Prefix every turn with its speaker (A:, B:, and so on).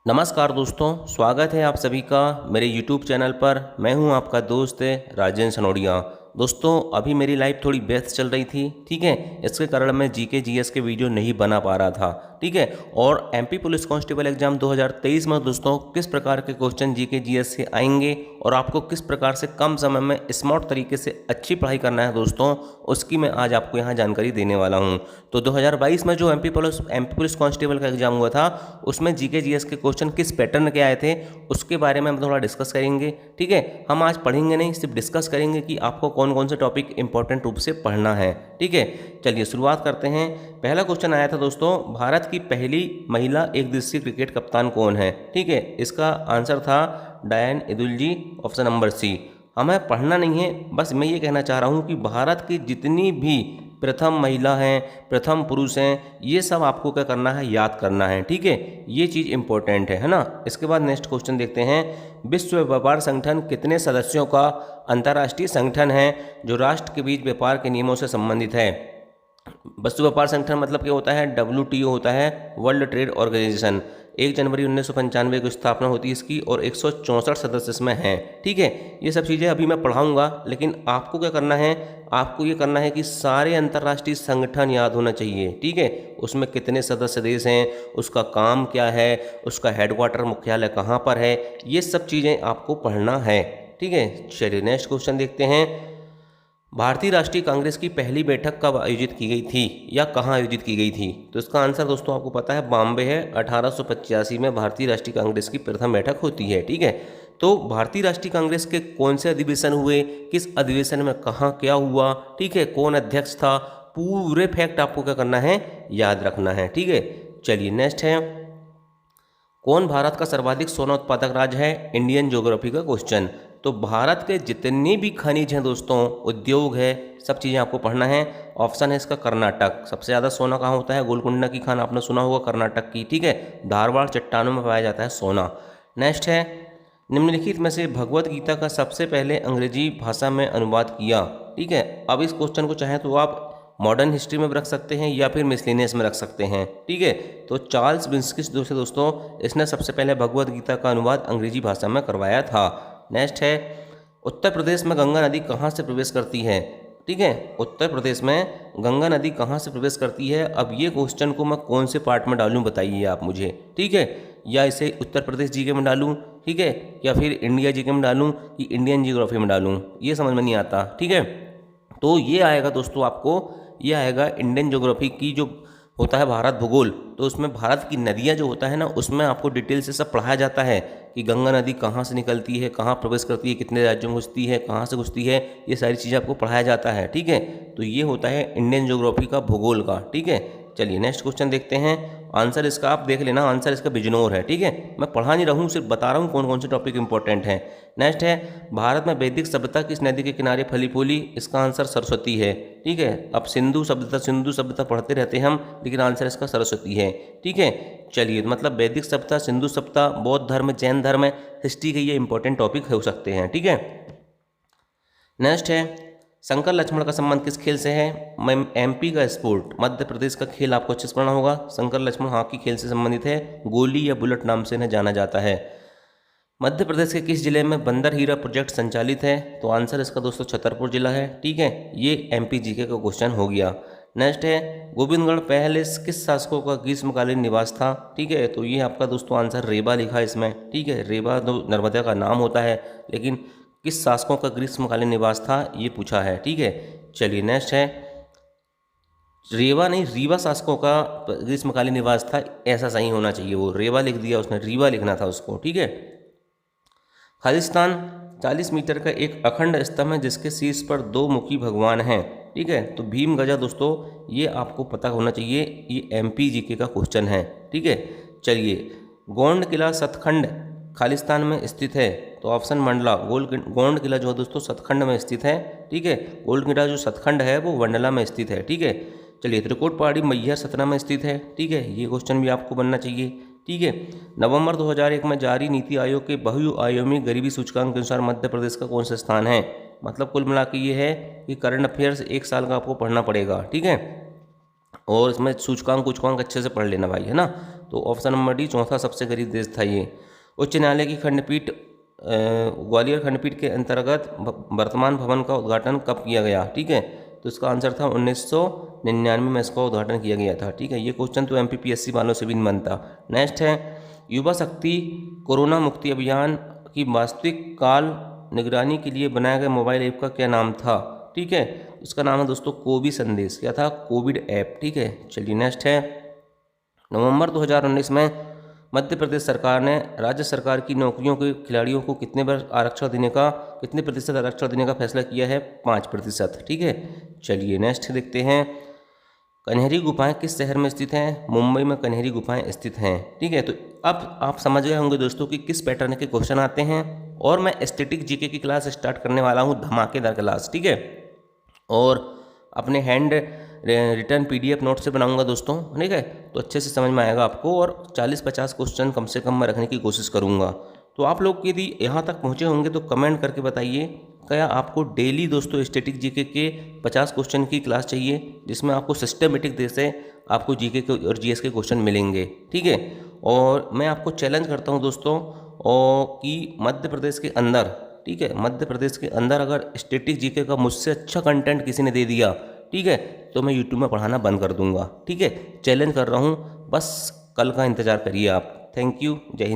A: नमस्कार दोस्तों, स्वागत है आप सभी का मेरे YouTube चैनल पर। मैं हूं आपका दोस्त राजेंद्र सनोडिया। दोस्तों, अभी मेरी लाइफ थोड़ी व्यस्त चल रही थी, ठीक है। इसके कारण मैं जीके जीएस के वीडियो नहीं बना पा रहा था, ठीक है। और एमपी पुलिस कांस्टेबल एग्जाम 2023 में दोस्तों किस प्रकार के क्वेश्चन जीके जीएस से आएंगे और आपको किस प्रकार से कम समय में स्मार्ट तरीके से अच्छी पढ़ाई करना है दोस्तों, उसकी मैं आज आपको यहाँ जानकारी देने वाला हूँ। तो 2022 में जो एमपी पुलिस कांस्टेबल का एग्जाम हुआ था, उसमें जीके जीएस के क्वेश्चन किस पैटर्न के आए थे उसके बारे में हम थोड़ा डिस्कस करेंगे, ठीक है। हम आज पढ़ेंगे नहीं, सिर्फ डिस्कस करेंगे कि आपको कौन कौन से टॉपिक इंपॉर्टेंट रूप से पढ़ना है, ठीक है। चलिए शुरुआत करते हैं। पहला क्वेश्चन आया था दोस्तों, भारत की पहली महिला एक दिवसीय क्रिकेट कप्तान कौन है, ठीक है। इसका आंसर था डायन इदुलजी, ऑप्शन नंबर सी। हमें पढ़ना नहीं है, बस मैं ये कहना चाह रहा हूँ कि भारत की जितनी भी प्रथम महिला हैं, प्रथम पुरुष हैं, ये सब आपको क्या करना है, याद करना है, ठीक है। ये चीज़ इंपॉर्टेंट है ना। इसके बाद नेक्स्ट क्वेश्चन देखते हैं। विश्व व्यापार संगठन कितने सदस्यों का अंतर्राष्ट्रीय संगठन है जो राष्ट्र के बीच व्यापार के नियमों से संबंधित है। विश्व व्यापार संगठन मतलब क्या होता है, WTO होता है, वर्ल्ड ट्रेड ऑर्गेनाइजेशन। 1 जनवरी 1995 को स्थापना होती है इसकी और 164 सदस्य इसमें हैं, ठीक है। ये सब चीज़ें अभी मैं पढ़ाऊंगा, लेकिन आपको क्या करना है, आपको ये करना है कि सारे अंतर्राष्ट्रीय संगठन याद होना चाहिए, ठीक है। उसमें कितने सदस्य देश हैं, उसका काम क्या है, उसका हेडक्वार्टर मुख्यालय कहाँ पर है, ये सब चीज़ें आपको पढ़ना है, ठीक है। चलिए नेक्स्ट क्वेश्चन देखते हैं। भारतीय राष्ट्रीय कांग्रेस की पहली बैठक कब आयोजित की गई थी या कहाँ आयोजित की गई थी। तो इसका आंसर दोस्तों आपको पता है, बॉम्बे है। 1885 में भारतीय राष्ट्रीय कांग्रेस की प्रथम बैठक होती है, ठीक है। तो भारतीय राष्ट्रीय कांग्रेस के कौन से अधिवेशन हुए, किस अधिवेशन में कहाँ क्या हुआ, ठीक है, कौन अध्यक्ष था, पूरे फैक्ट आपको क्या करना है, याद रखना है, ठीक है। चलिए नेक्स्ट है, कौन भारत का सर्वाधिक सोना उत्पादक राज्य है, इंडियन ज्योग्राफी का क्वेश्चन। तो भारत के जितने भी खनिज हैं दोस्तों, उद्योग है, सब चीज़ें आपको पढ़ना है। ऑप्शन है इसका कर्नाटक। सबसे ज़्यादा सोना कहाँ होता है, गोलकुंडा की खान आपने सुना होगा, कर्नाटक की, ठीक है। धारवाड़ चट्टानों में पाया जाता है सोना। नेक्स्ट है, निम्नलिखित में से भगवत गीता का सबसे पहले अंग्रेजी भाषा में अनुवाद किया, ठीक है। अब इस क्वेश्चन को चाहे तो आप मॉडर्न हिस्ट्री में भी रख सकते हैं या फिर मिसलेनियस में रख सकते हैं, ठीक है। तो चार्ल्स विस्किस दोस्तों इसने सबसे पहले भगवत गीता का अनुवाद अंग्रेजी भाषा में करवाया था। नेक्स्ट है, उत्तर प्रदेश में गंगा नदी कहाँ से प्रवेश करती है, ठीक है। उत्तर प्रदेश में गंगा नदी कहाँ से प्रवेश करती है। अब ये क्वेश्चन को मैं कौन से पार्ट में डालूं बताइए आप मुझे, ठीक है। या इसे उत्तर प्रदेश जीके में डालूं, ठीक है, या फिर इंडिया जीके में डालूं कि इंडियन जियोग्राफी में डालूं, ये समझ में नहीं आता, ठीक है। तो ये आएगा दोस्तों आपको, ये आएगा इंडियन ज्योग्राफी की जो होता है भारत भूगोल। तो उसमें भारत की नदियाँ जो होता है ना, उसमें आपको डिटेल से सब पढ़ाया जाता है कि गंगा नदी कहाँ से निकलती है, कहाँ प्रवेश करती है, कितने राज्यों में घुसती है, कहाँ से घुसती है, ये सारी चीज़ें आपको पढ़ाया जाता है, ठीक है। तो ये होता है इंडियन ज्योग्राफी का भूगोल का, ठीक है। चलिए नेक्स्ट क्वेश्चन देखते हैं। आंसर इसका आप देख लेना, आंसर इसका बिजनौर है, ठीक है। मैं पढ़ा नहीं रहा हूँ, सिर्फ बता रहा हूँ कौन कौन से टॉपिक इंपॉर्टेंट हैं। नेक्स्ट है, भारत में वैदिक सभ्यता किस नदी के किनारे फली फूली। इसका आंसर सरस्वती है, ठीक है। अब सिंधु सभ्यता पढ़ते रहते हैं हम, लेकिन आंसर इसका सरस्वती है, ठीक है। चलिए, मतलब वैदिक सभ्यता, सिंधु सभ्यता, बौद्ध धर्म, जैन धर्म, हिस्ट्री के ये इंपॉर्टेंट टॉपिक हो सकते हैं, ठीक है। नेक्स्ट है, शंकर लक्ष्मण का संबंध किस खेल से है। एमपी का स्पोर्ट, मध्य प्रदेश का खेल आपको अच्छे से पढ़ना होगा। शंकर लक्ष्मण हॉकी खेल से संबंधित है, गोली या बुलेट नाम से इन्हें जाना जाता है। मध्य प्रदेश के किस जिले में बंदर हीरा प्रोजेक्ट संचालित है। तो आंसर इसका दोस्तों छतरपुर जिला है, ठीक है। ये एमपी जीके का क्वेश्चन हो गया। नेक्स्ट है, गोविंदगढ़ पहले किस शासकों का ग्रीष्मकालीन निवास था, ठीक है। तो ये आपका दोस्तों आंसर रेवा लिखा है इसमें, ठीक है। रेवा तो नर्मदा का नाम होता है, लेकिन किस शासकों का ग्रीष्मकालीन निवास था ये पूछा है, ठीक है। चलिए नेक्स्ट है, रेवा नहीं रीवा शासकों का ग्रीष्मकालीन निवास था, ऐसा सही होना चाहिए, वो रेवा लिख दिया उसने, रीवा लिखना था उसको, ठीक है। खालिस्तान 40 मीटर का एक अखंड स्तंभ है जिसके शीर्ष पर 2 मुखी भगवान हैं, ठीक है। तो भीम गजा दोस्तों ये आपको पता होना चाहिए, ये एमपी जीके का क्वेश्चन है, ठीक है। चलिए, गोंड किला सतखंड खालिस्तान में स्थित है। तो ऑप्शन मंडला, गोंड किला जो है दोस्तों सतखंड में स्थित है, ठीक है। गोंड किला जो सतखंड है वो मंडला में स्थित है, ठीक है। चलिए, त्रिकुट पहाड़ी मैहर सतना में स्थित है, ठीक है। ये क्वेश्चन भी आपको बनना चाहिए, ठीक है। नवंबर 2001 में जारी नीति आयोग के बहुआयामी गरीबी सूचकांक के अनुसार मध्य प्रदेश का कौन सा स्थान है। मतलब कुल मिला के ये है कि करंट अफेयर्स 1 साल का आपको पढ़ना पड़ेगा, ठीक है। और इसमें सूचकांक अच्छे से पढ़ लेना भाई, है ना। तो ऑप्शन नंबर डी चौथा सबसे गरीब देश था ये। उच्च न्यायालय की खंडपीठ ग्वालियर खंडपीठ के अंतर्गत वर्तमान भवन का उद्घाटन कब किया गया? ठीक है, तो इसका आंसर था 1999 में इसका उद्घाटन किया गया था। ठीक है, ये क्वेश्चन तो MPPSC वालों से भी नहीं बनता। नेक्स्ट है युवा शक्ति कोरोना मुक्ति अभियान की वास्तविक काल निगरानी के लिए बनाए गए मोबाइल ऐप का क्या नाम था? ठीक है, उसका नाम है दोस्तों कोविड संदेश। क्या था? Covid app. ठीक है, चलिए नेक्स्ट है नवंबर 2019 में मध्य प्रदेश सरकार ने राज्य सरकार की नौकरियों के खिलाड़ियों को कितने प्रतिशत आरक्षण देने का फैसला किया है? 5%। ठीक है, चलिए नेक्स्ट देखते हैं कन्हेरी गुफाएं किस शहर में स्थित हैं? मुंबई में कन्हेरी गुफाएं स्थित हैं। ठीक है, तो अब आप समझ गए होंगे दोस्तों कि किस पैटर्न के क्वेश्चन आते हैं। और मैं स्टैटिक जीके की क्लास स्टार्ट करने वाला हूँ, धमाकेदार क्लास। ठीक है, और अपने हैंड रिटर्न PDF नोट से बनाऊंगा दोस्तों। ठीक है, तो अच्छे से समझ में आएगा आपको, और 40-50 क्वेश्चन कम से कम मैं रखने की कोशिश करूंगा। तो आप लोग यदि यहाँ तक पहुँचे होंगे तो कमेंट करके बताइए, क्या आपको डेली दोस्तों स्टैटिक जीके के 50 क्वेश्चन की क्लास चाहिए, जिसमें आपको सिस्टमेटिक वे से आपको जीके के और GS के क्वेश्चन मिलेंगे। ठीक है, और मैं आपको चैलेंज करता हूँ दोस्तों और कि मध्य प्रदेश के अंदर, ठीक है, मध्य प्रदेश के अंदर अगर स्टैटिक जीके का मुझसे अच्छा कंटेंट किसी ने दे दिया, ठीक है, तो मैं यूट्यूब में पढ़ाना बंद कर दूंगा। ठीक है, चैलेंज कर रहा हूँ, बस कल का इंतज़ार करिए आप। थैंक यू, जय हिंद।